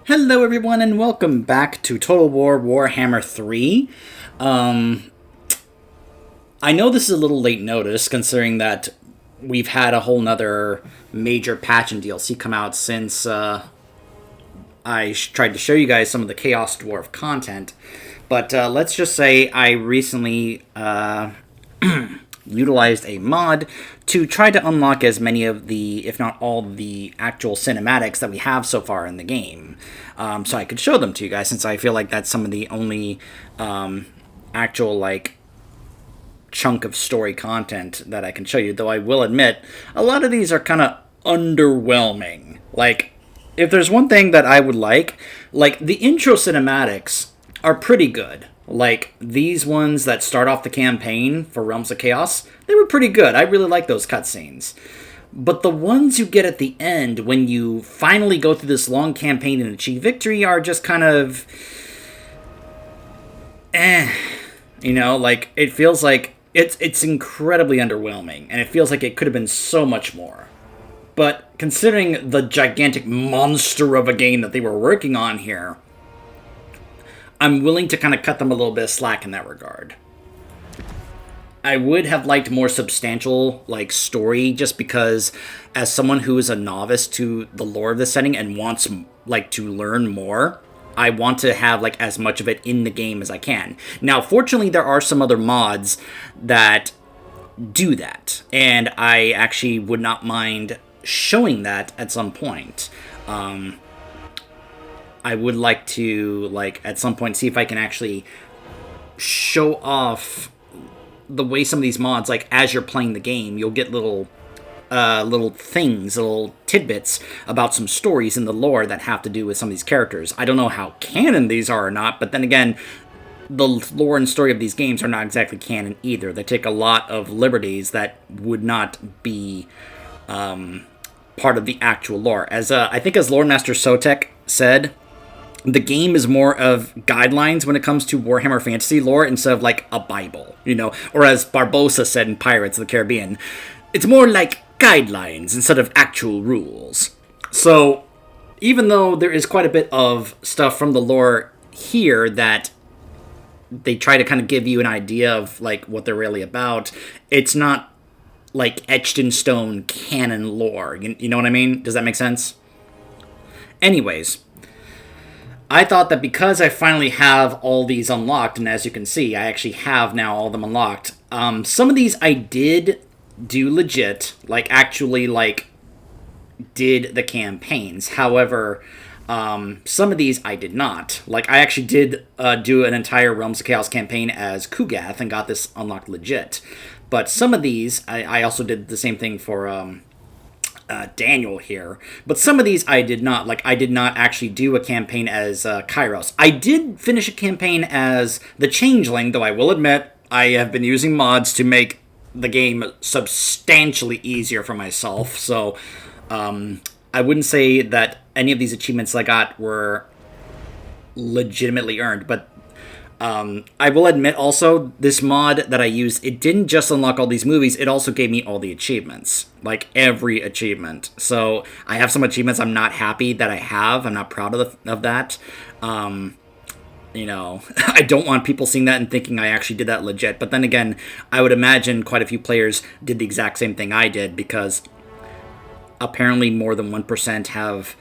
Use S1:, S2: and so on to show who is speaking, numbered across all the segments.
S1: Hello everyone and welcome back to Total War Warhammer 3. I know this is a little late notice considering that we've had a whole nother major patch and DLC come out since tried to show you guys some of the Chaos Dwarf content. But let's just say I recently utilized a mod to try to unlock as many of the, if not all, the actual cinematics that we have so far in the game. So I could show them to you guys, since I feel like that's some of the only actual, like, chunk of story content that I can show you. Though I will admit, a lot of these are kind of underwhelming. Like, if there's one thing that I would like, the intro cinematics are pretty good. Like, these ones that start off the campaign for Realms of Chaos, they were pretty good. I really like those cutscenes. But the ones you get at the end, when you finally go through this long campaign and achieve victory, are just kind of... You know, like, it feels like it's incredibly underwhelming, and it feels like it could have been so much more. But considering the gigantic monster of a game that they were working on here, I'm willing to kind of cut them a little bit of slack in that regard. I would have liked more substantial, like, story, just because as someone who is a novice to the lore of this setting and wants, like, to learn more, I want to have, like, as much of it in the game as I can. Now, fortunately, there are some other mods that do that, and I actually would not mind showing that at some point. I would like to, like, at some point see if I can actually show off the way some of these mods, like, as you're playing the game, you'll get little things, little tidbits about some stories in the lore that have to do with some of these characters. I don't know how canon these are or not, but then again, the lore and story of these games are not exactly canon either. They take a lot of liberties that would not be part of the actual lore. As I think as Lore Master Sotek said, the game is more of guidelines when it comes to Warhammer Fantasy lore instead of, like, a Bible, you know? Or as Barbosa said in Pirates of the Caribbean, it's more like guidelines instead of actual rules. So, even though there is quite a bit of stuff from the lore here that they try to kind of give you an idea of, like, what they're really about, it's not, like, etched in stone canon lore. You know what I mean? Does that make sense? Anyways, I thought that because I finally have all these unlocked, and as you can see, I actually have now all of them unlocked, some of these I did do legit, like, actually, like, did the campaigns. However, some of these I did not. Like, I actually did do an entire Realms of Chaos campaign as Kugath and got this unlocked legit. But some of these, I also did the same thing for Daniel here. But some of these I did not. Like, I did not actually do a campaign as Kairos. I did finish a campaign as the Changeling, though I will admit I have been using mods to make the game substantially easier for myself. So I wouldn't say that any of these achievements I got were legitimately earned. But I will admit also, this mod that I used, it didn't just unlock all these movies, it also gave me all the achievements. Like, every achievement. So, I have some achievements I'm not happy that I have. I'm not proud of that. You know, I don't want people seeing that and thinking I actually did that legit. But then again, I would imagine quite a few players did the exact same thing I did, because apparently more than 1% have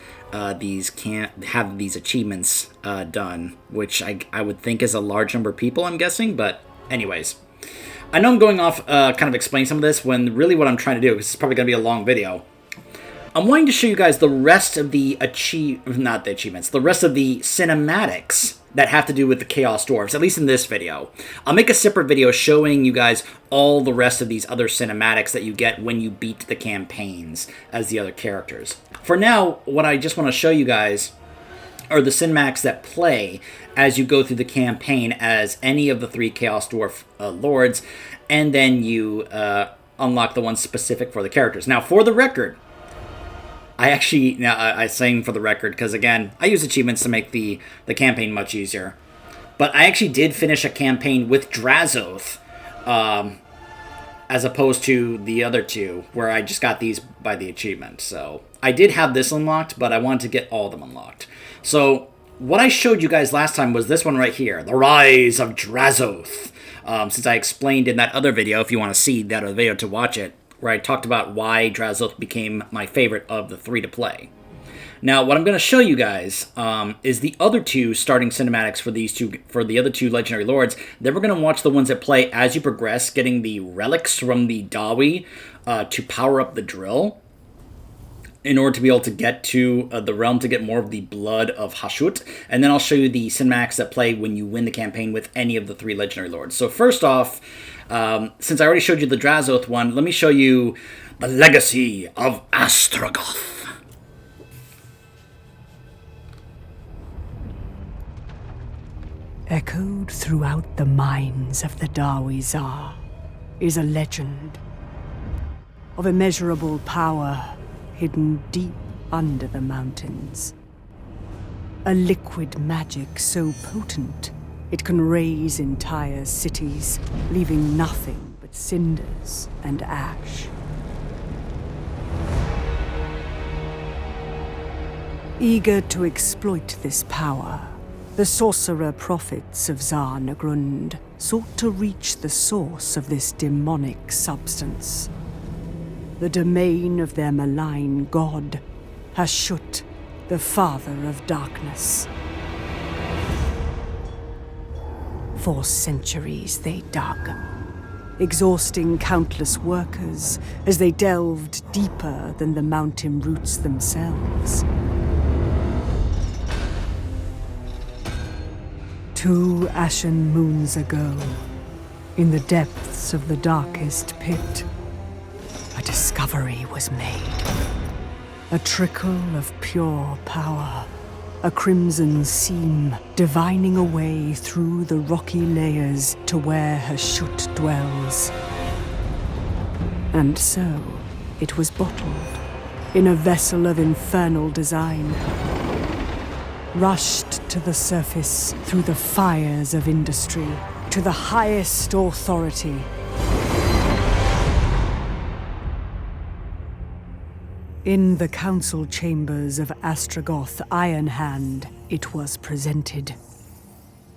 S1: these achievements done, which I would think is a large number of people, I'm guessing. But anyways, I know I'm going off kind of explaining some of this when really what I'm trying to do, because it's probably going to be a long video, I'm wanting to show you guys the rest of the the rest of the cinematics that have to do with the Chaos Dwarves, at least in this video. I'll make a separate video showing you guys all the rest of these other cinematics that you get when you beat the campaigns as the other characters. For now, what I just want to show you guys are the cinematics that play as you go through the campaign as any of the 3 Chaos Dwarf lords, and then you unlock the ones specific for the characters. Now, for the record, I saying for the record, because again, I use achievements to make the campaign much easier. But I actually did finish a campaign with Drazoth, as opposed to the other two, where I just got these by the achievement. So, I did have this unlocked, but I wanted to get all of them unlocked. So what I showed you guys last time was this one right here, The Rise of Drazoth. Since I explained in that other video, if you want to see that other video to watch it, where I talked about why Drazoth became my favorite of the 3 to play. Now, what I'm going to show you guys is the other 2 starting cinematics for the other 2 Legendary Lords. Then we're going to watch the ones that play as you progress, getting the relics from the Dawi to power up the drill, in order to be able to get to the realm to get more of the blood of Hashut. And then I'll show you the cinematics that play when you win the campaign with any of the 3 Legendary Lords. So first off, since I already showed you the Drazoth one, let me show you the Legacy of Astragoth.
S2: Echoed throughout the minds of the Dawi Zar is a legend of immeasurable power hidden deep under the mountains. A liquid magic so potent it can raise entire cities, leaving nothing but cinders and ash. Eager to exploit this power, the sorcerer prophets of Zar-Nagrund sought to reach the source of this demonic substance. The domain of their malign god, Hashut, the father of darkness. For centuries they dug, exhausting countless workers as they delved deeper than the mountain roots themselves. 2 ashen moons ago, in the depths of the darkest pit, a discovery was made. A trickle of pure power, a crimson seam divining a way through the rocky layers to where Hashut dwells. And so, it was bottled in a vessel of infernal design, rushed to the surface through the fires of industry, to the highest authority. In the council chambers of Astragoth Ironhand, it was presented.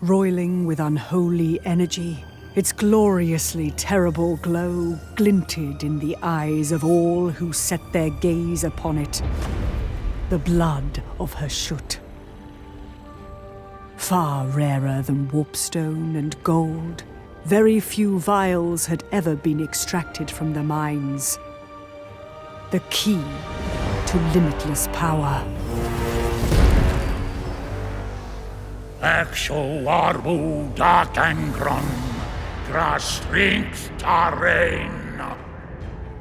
S2: Roiling with unholy energy, its gloriously terrible glow glinted in the eyes of all who set their gaze upon it. The blood of Hashut. Far rarer than warpstone and gold, very few vials had ever been extracted from the mines. The key to limitless power.
S3: Exo arbu datangron, grasrinks tarain.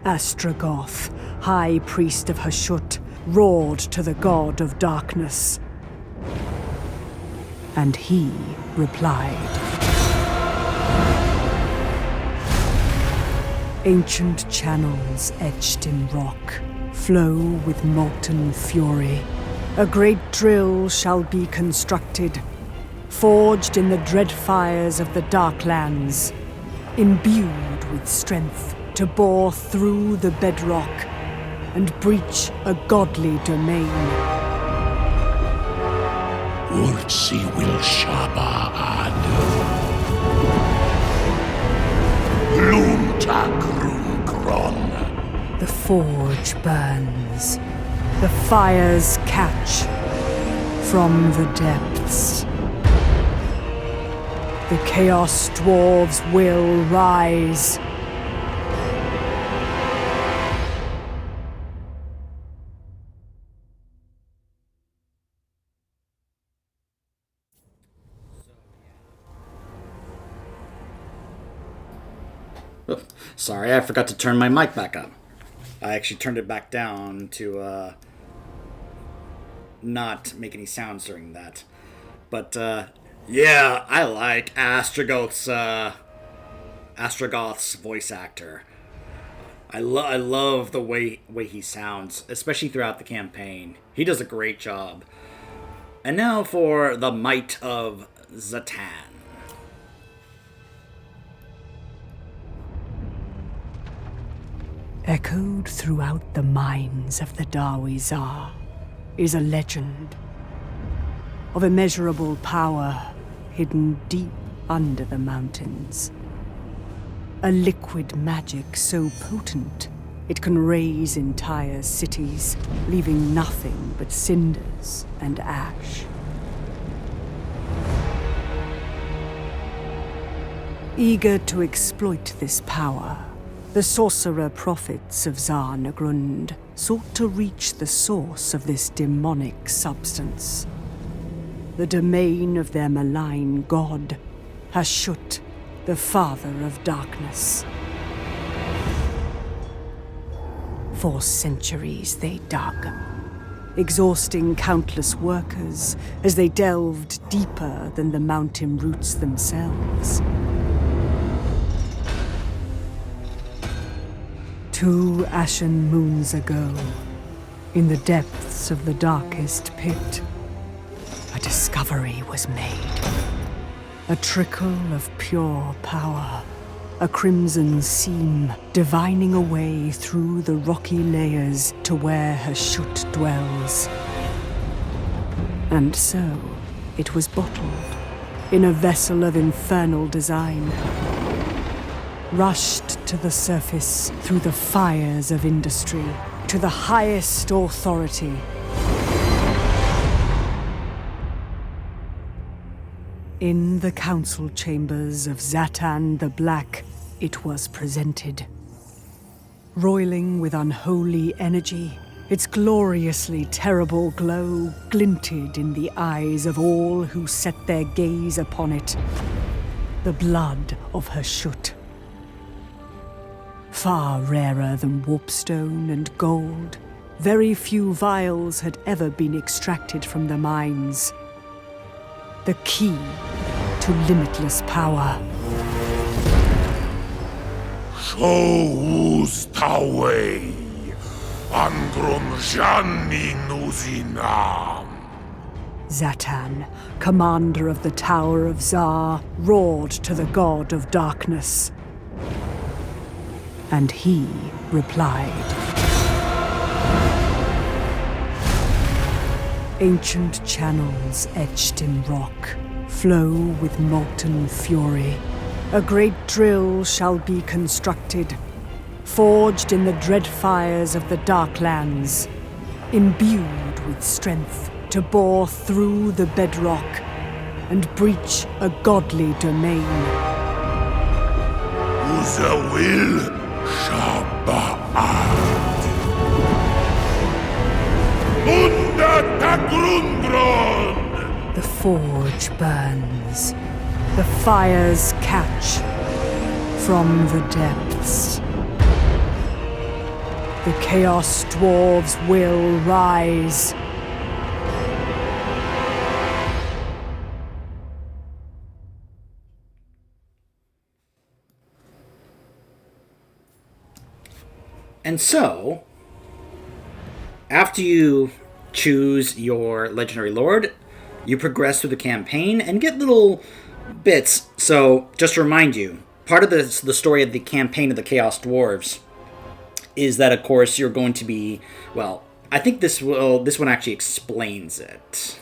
S2: Astragoth, high priest of Hashut, roared to the god of darkness. And he replied. Ancient channels etched in rock flow with molten fury. A great drill shall be constructed, forged in the dread fires of the Darklands, imbued with strength to bore through the bedrock and breach a godly domain.
S3: Urtsi will shaba ad. Luntakrum kron.
S2: The forge burns. The fires catch from the depths. The Chaos Dwarves will rise.
S1: Sorry, I forgot to turn my mic back up. I actually turned it back down to not make any sounds during that. But yeah, I like Astragoth's voice actor. I love the way he sounds, especially throughout the campaign. He does a great job. And now for the Might of Zatan.
S2: Echoed throughout the minds of the Dawi Zar is a legend of immeasurable power hidden deep under the mountains. A liquid magic so potent it can raise entire cities, leaving nothing but cinders and ash. Eager to exploit this power, the sorcerer prophets of Zar Nagrund sought to reach the source of this demonic substance. The domain of their malign god, Hashut, the father of darkness. For centuries they dug, exhausting countless workers as they delved deeper than the mountain roots themselves. 2 ashen moons ago, in the depths of the darkest pit, a discovery was made. A trickle of pure power, a crimson seam divining a way through the rocky layers to where Hashut dwells. And so, it was bottled in a vessel of infernal design, rushed to the surface through the fires of industry, to the highest authority. In the council chambers of Zatan the Black, it was presented. Roiling with unholy energy, its gloriously terrible glow glinted in the eyes of all who set their gaze upon it. The blood of Hashut. Far rarer than warpstone and gold, very few vials had ever been extracted from the mines. The key to limitless power.
S3: Shows Tawei, Angrum Jani Nuzinam.
S2: Zatan, commander of the Tower of Zar, roared to the god of darkness. And he replied. Ancient channels etched in rock flow with molten fury. A great drill shall be constructed, forged in the dread fires of the Darklands, imbued with strength to bore through the bedrock and breach a godly domain.
S3: Uzawil Shabbat. Unda Tagrundron.
S2: The forge burns. The fires catch from the depths. The Chaos Dwarves will rise.
S1: And so, after you choose your legendary lord, you progress through the campaign and get little bits. So, just to remind you, part of the story of the campaign of the Chaos Dwarves is that, of course, you're going to be, well, I think this one actually explains it.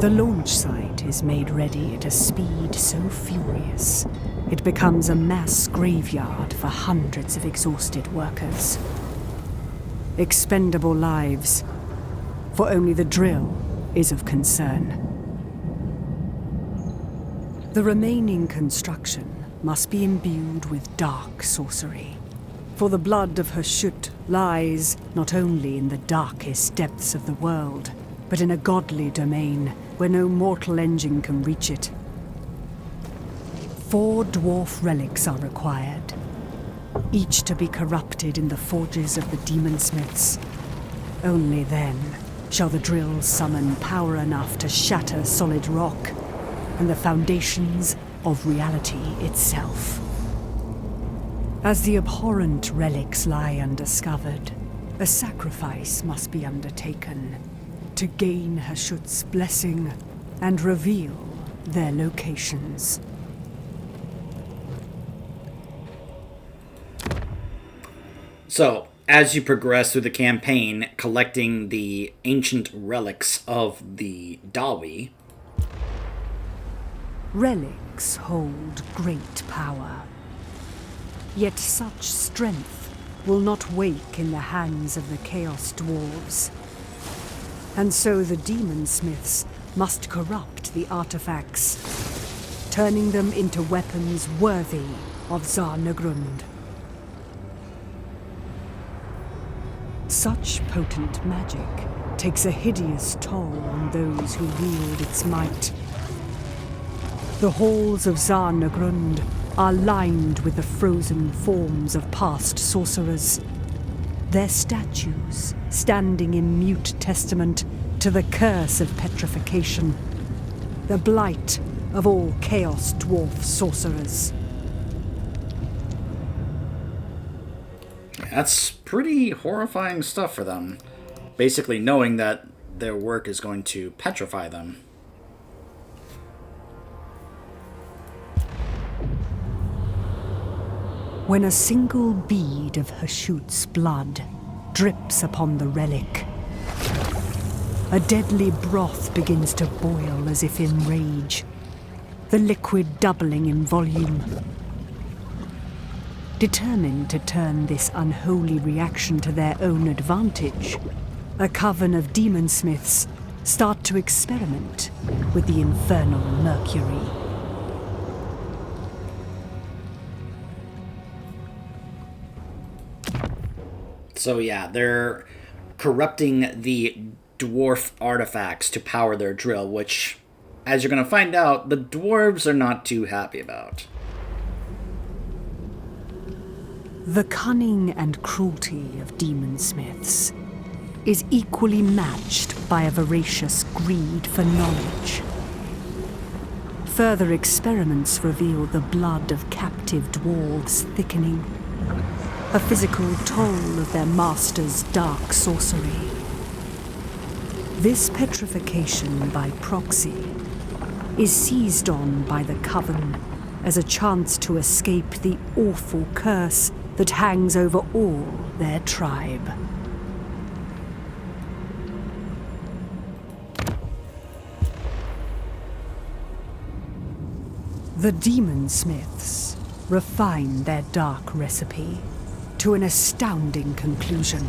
S2: The launch site is made ready at a speed so furious, it becomes a mass graveyard for hundreds of exhausted workers. Expendable lives, for only the drill is of concern. The remaining construction must be imbued with dark sorcery, for the blood of Hashut lies not only in the darkest depths of the world, but in a godly domain where no mortal engine can reach it. 4 dwarf relics are required, each to be corrupted in the forges of the demon-smiths. Only then shall the drill summon power enough to shatter solid rock and the foundations of reality itself. As the abhorrent relics lie undiscovered, a sacrifice must be undertaken to gain Hashut's blessing and reveal their locations.
S1: So, as you progress through the campaign, collecting the ancient relics of the Dawi.
S2: Relics hold great power. Yet such strength will not wake in the hands of the Chaos Dwarves. And so the demon smiths must corrupt the artifacts, turning them into weapons worthy of Zarnagrund. Such potent magic takes a hideous toll on those who wield its might. The halls of Zarnagrund are lined with the frozen forms of past sorcerers, their statues standing in mute testament to the curse of petrification, the blight of all Chaos Dwarf sorcerers.
S1: That's pretty horrifying stuff for them. Basically knowing that their work is going to petrify them.
S2: When a single bead of Hashut's blood drips upon the relic, a deadly broth begins to boil as if in rage, the liquid doubling in volume. Determined to turn this unholy reaction to their own advantage, a coven of demon smiths start to experiment with the infernal mercury.
S1: So yeah, they're corrupting the dwarf artifacts to power their drill, which, as you're going to find out, the dwarves are not too happy about.
S2: The cunning and cruelty of demon smiths is equally matched by a voracious greed for knowledge. Further experiments reveal the blood of captive dwarves thickening, a physical toll of their master's dark sorcery. This petrification by proxy is seized on by the Coven as a chance to escape the awful curse that hangs over all their tribe. The demon smiths refine their dark recipe to an astounding conclusion.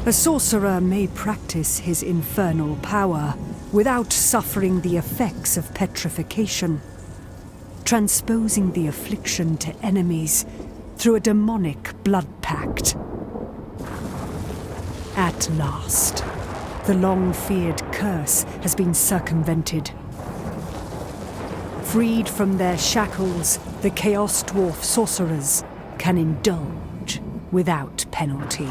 S2: A sorcerer may practice his infernal power without suffering the effects of petrification, transposing the affliction to enemies through a demonic blood pact. At last, the long-feared curse has been circumvented. Freed from their shackles, the Chaos Dwarf sorcerers can indulge without penalty.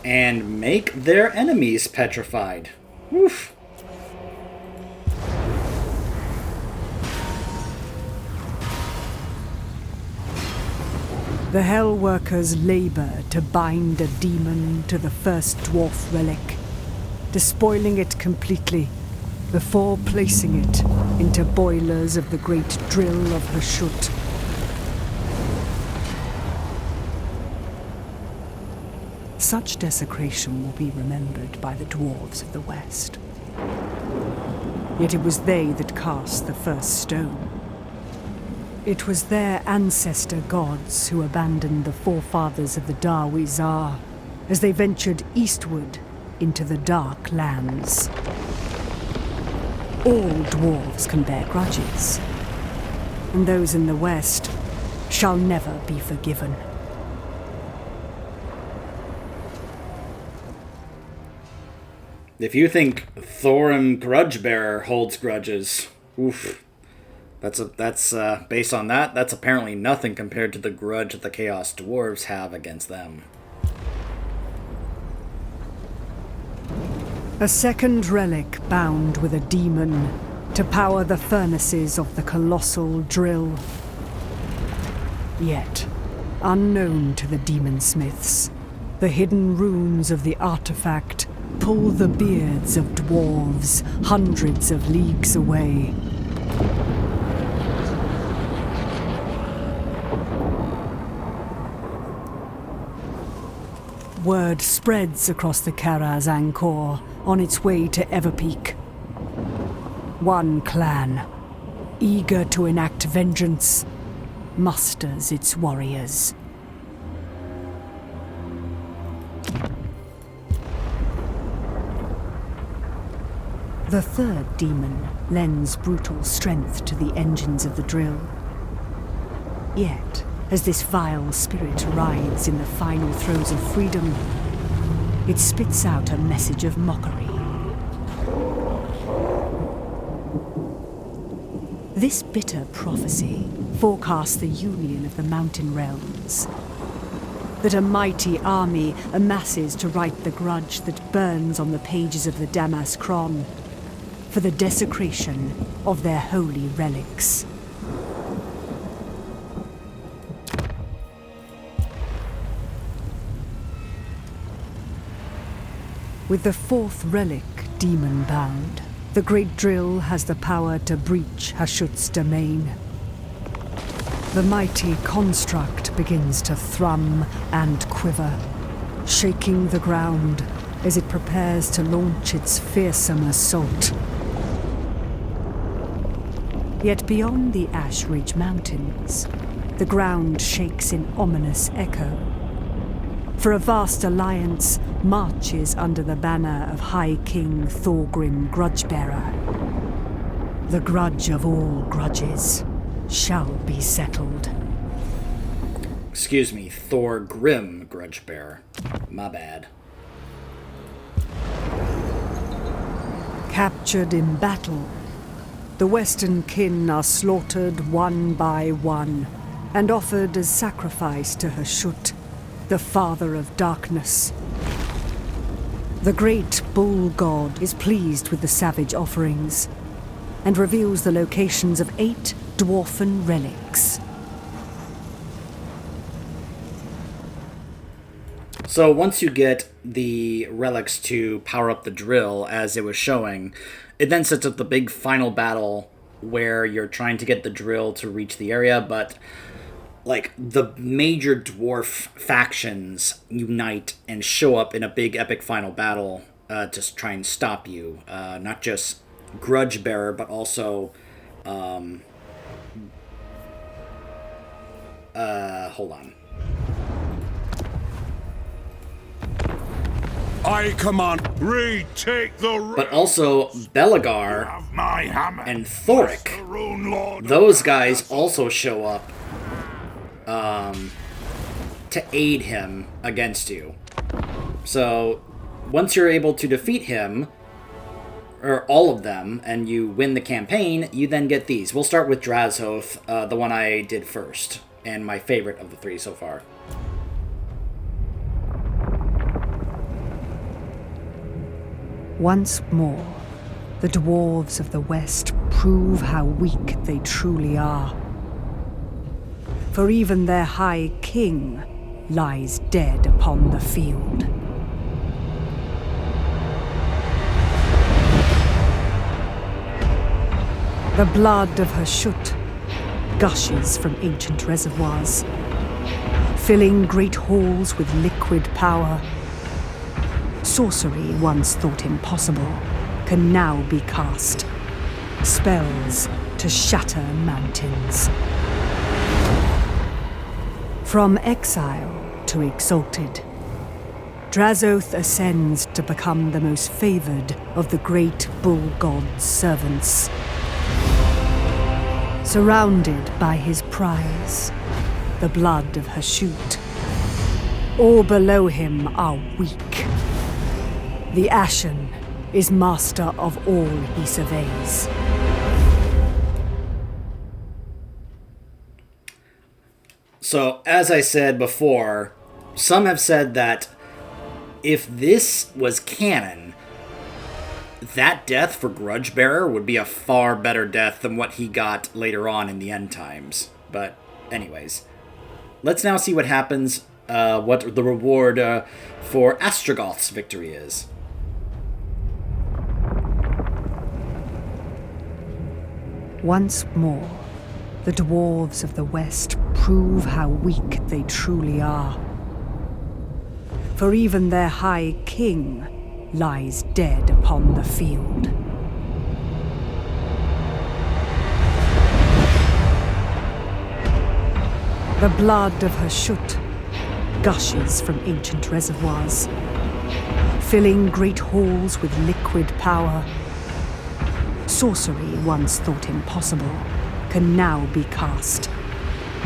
S1: And make their enemies petrified. Oof.
S2: The Hell Workers labor to bind a demon to the first dwarf relic, despoiling it completely before placing it into boilers of the great drill of Hashut. Such desecration will be remembered by the dwarves of the West. Yet it was they that cast the first stone. It was their ancestor gods who abandoned the forefathers of the Dawi Zar as they ventured eastward into the Dark Lands. All dwarves can bear grudges, and those in the West shall never be forgiven.
S1: If you think Thorim Grudgebearer holds grudges, oof. That's based on that, that's apparently nothing compared to the grudge that the Chaos Dwarves have against them.
S2: A second relic bound with a demon to power the furnaces of the colossal drill. Yet, unknown to the demon smiths, the hidden runes of the artifact pull the beards of dwarves hundreds of leagues away. Word spreads across the Karaz Angkor on its way to Everpeak. One clan, eager to enact vengeance, musters its warriors. The third demon lends brutal strength to the engines of the drill. Yet, as this vile spirit rides in the final throes of freedom, it spits out a message of mockery. This bitter prophecy forecasts the union of the mountain realms, that a mighty army amasses to right the grudge that burns on the pages of the Damas Kron for the desecration of their holy relics. With the fourth relic demon-bound, the Great Drill has the power to breach Hashut's domain. The mighty construct begins to thrum and quiver, shaking the ground as it prepares to launch its fearsome assault. Yet beyond the Ash Ridge Mountains, the ground shakes in ominous echo. For a vast alliance marches under the banner of High King Thorgrim Grudgebearer. The grudge of all grudges shall be settled.
S1: Excuse me, Thorgrim Grudgebearer. My bad.
S2: Captured in battle, the Western kin are slaughtered one by one and offered as sacrifice to Hashut, the father of darkness. The great bull god is pleased with the savage offerings and reveals the locations of 8 dwarfen relics.
S1: So once you get the relics to power up the drill, as it was showing, it then sets up the big final battle where you're trying to get the drill to reach the area, but like the major dwarf factions unite and show up in a big epic final battle to try and stop you. Not just Grudgebearer, but also hold on.
S3: I command, retake the.
S1: But also Belagar
S3: Have my hammer.
S1: and Thoric.
S3: The Rune Lord.
S1: Those guys also show up to aid him against you. So once you're able to defeat him, or all of them, and you win the campaign, you then get these. We'll start with Drazhoth, the one I did first, and my favorite of the 3 so far.
S2: Once more, the dwarves of the West prove how weak they truly are. For even their High King lies dead upon the field. The blood of Hashut gushes from ancient reservoirs, filling great halls with liquid power. Sorcery once thought impossible can now be cast. Spells to shatter mountains. From exile to exalted, Drazhoth ascends to become the most favored of the great bull god's servants. Surrounded by his prize, the blood of Hashut, all below him are weak. The Ashen is master of all he surveys.
S1: So, as I said before, some have said that if this was canon, that death for Grudgebearer would be a far better death than what he got later on in the end times. But anyways, let's now see what happens, what the reward for Ostrogoth's victory is.
S2: Once more, the dwarves of the West prove how weak they truly are. For even their high king lies dead upon the field. The blood of Hashut gushes from ancient reservoirs, filling great halls with liquid power. Sorcery once thought impossible can now be cast.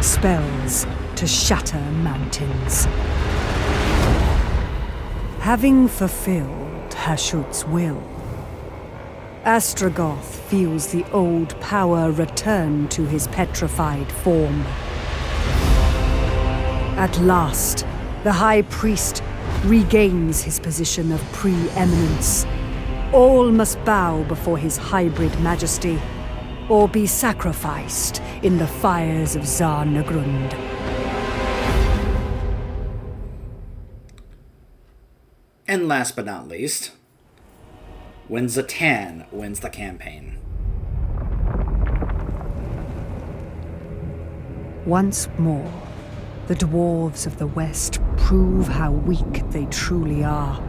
S2: Spells to shatter mountains. Having fulfilled Hashut's will, Astrogoth feels the old power return to his petrified form. At last, the High Priest regains his position of preeminence. All must bow before his hybrid majesty, or be sacrificed in the fires of Zarnagrund.
S1: And last but not least, when Zatan wins the campaign.
S2: Once more, the dwarves of the West prove how weak they truly are.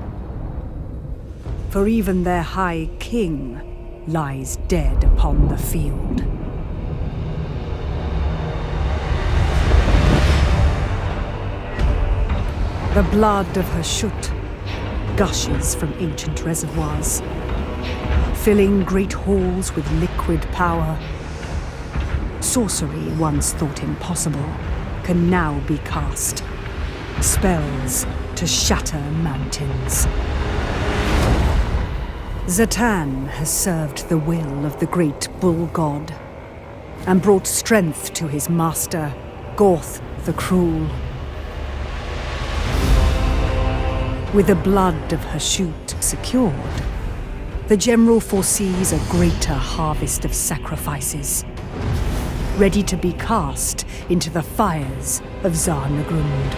S2: For even their high king lies dead upon the field. The blood of Hashut gushes from ancient reservoirs, filling great halls with liquid power. Sorcery once thought impossible can now be cast. Spells to shatter mountains. Zatan has served the will of the great bull god and brought strength to his master, Gorth the Cruel. With the blood of Hashut secured, the general foresees a greater harvest of sacrifices, ready to be cast into the fires of Zarnagrund.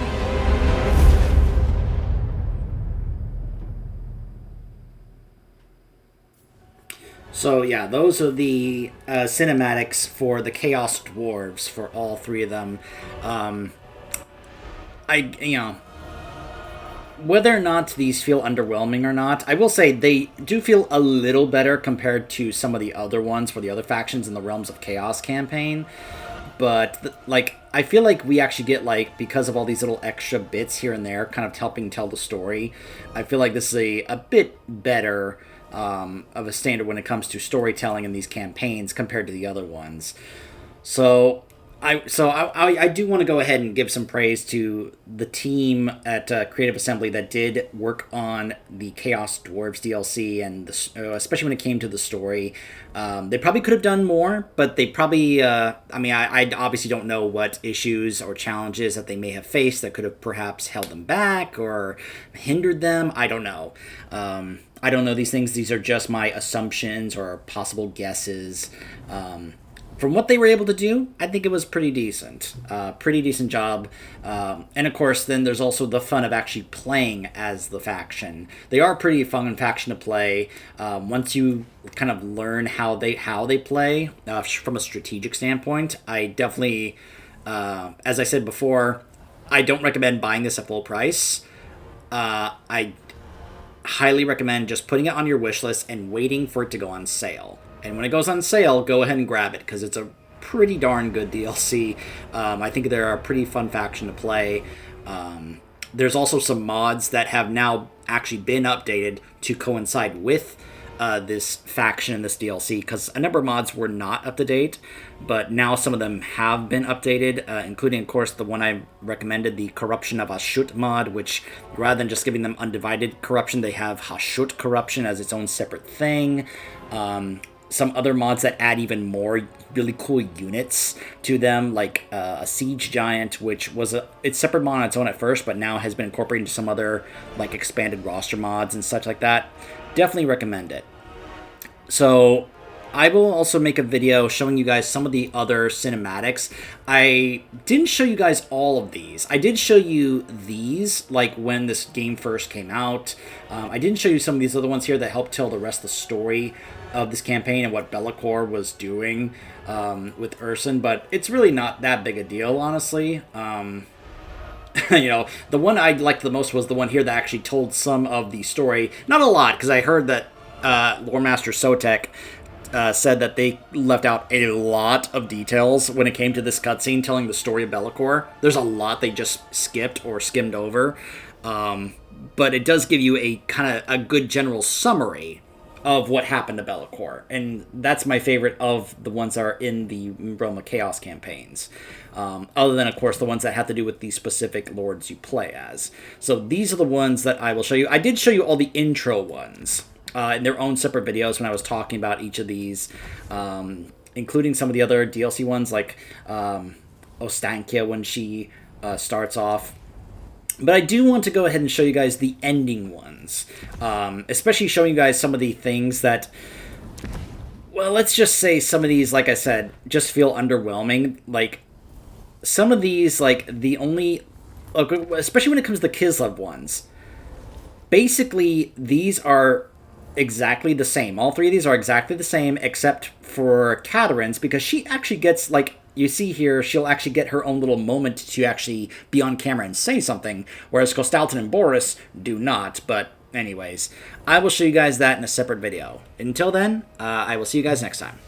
S1: So yeah, those are the cinematics for the Chaos Dwarves for all three of them. Whether or not these feel underwhelming or not, I will say they do feel a little better compared to some of the other ones for the other factions in the Realms of Chaos campaign. But, I feel like we actually get, because of all these little extra bits here and there, kind of helping tell the story, I feel like this is a bit better of a standard when it comes to storytelling in these campaigns compared to the other ones. So I do want to go ahead and give some praise to the team at Creative Assembly that did work on the Chaos Dwarves DLC, and especially when it came to the story. They probably could have done more, but they probably, I obviously don't know what issues or challenges that they may have faced that could have perhaps held them back or hindered them. I don't know. I don't know these things. These are just my assumptions or possible guesses. From what they were able to do, I think it was pretty decent. Pretty decent job. And of course, then there's also the fun of actually playing as the faction. They are a pretty fun faction to play. Once you kind of learn how they play from a strategic standpoint, I definitely, as I said before, I don't recommend buying this at full price. I highly recommend just putting it on your wish list and waiting for it to go on sale. And when it goes on sale, go ahead and grab it, because it's a pretty darn good DLC. I think they're a pretty fun faction to play. There's also some mods that have now actually been updated to coincide with this faction and this DLC, because a number of mods were not up to date, but now some of them have been updated, including, of course, the one I recommended, the Corruption of Hashut mod, which rather than just giving them undivided corruption, they have Hashut corruption as its own separate thing. Some other mods that add even more really cool units to them, like a Siege Giant, which was it's separate mod on its own at first, but now has been incorporated into some other expanded roster mods and such like that. Definitely recommend it. So I will also make a video showing you guys some of the other cinematics. I didn't show you guys all of these. I did show you these, when this game first came out. I didn't show you some of these other ones here that help tell the rest of the story of this campaign and what Be'lakor was doing with Urson, but it's really not that big a deal, honestly. The one I liked the most was the one here that actually told some of the story. Not a lot, because I heard that Lore Master Sotek said that they left out a lot of details when it came to this cutscene telling the story of Be'lakor. There's a lot they just skipped or skimmed over. But it does give you a kind of a good general summary of what happened to Be'lakor. And that's my favorite of the ones that are in the Realm of Chaos campaigns. Other than, of course, the ones that have to do with the specific lords you play as. So these are the ones that I will show you. I did show you all the intro ones in their own separate videos when I was talking about each of these, including some of the other DLC ones, like Ostankia when she starts off. But I do want to go ahead and show you guys the ending ones, especially showing you guys some of the things that, well, let's just say some of these, like I said, just feel underwhelming. Like, some of these, like, the only, especially when it comes to the Kislev ones, basically, these are exactly the same. All three of these are exactly the same, except for Katarin's, because she actually gets, like, you see here, she'll actually get her own little moment to actually be on camera and say something, whereas Kostalton and Boris do not. But anyways, I will show you guys that in a separate video. Until then, I will see you guys next time.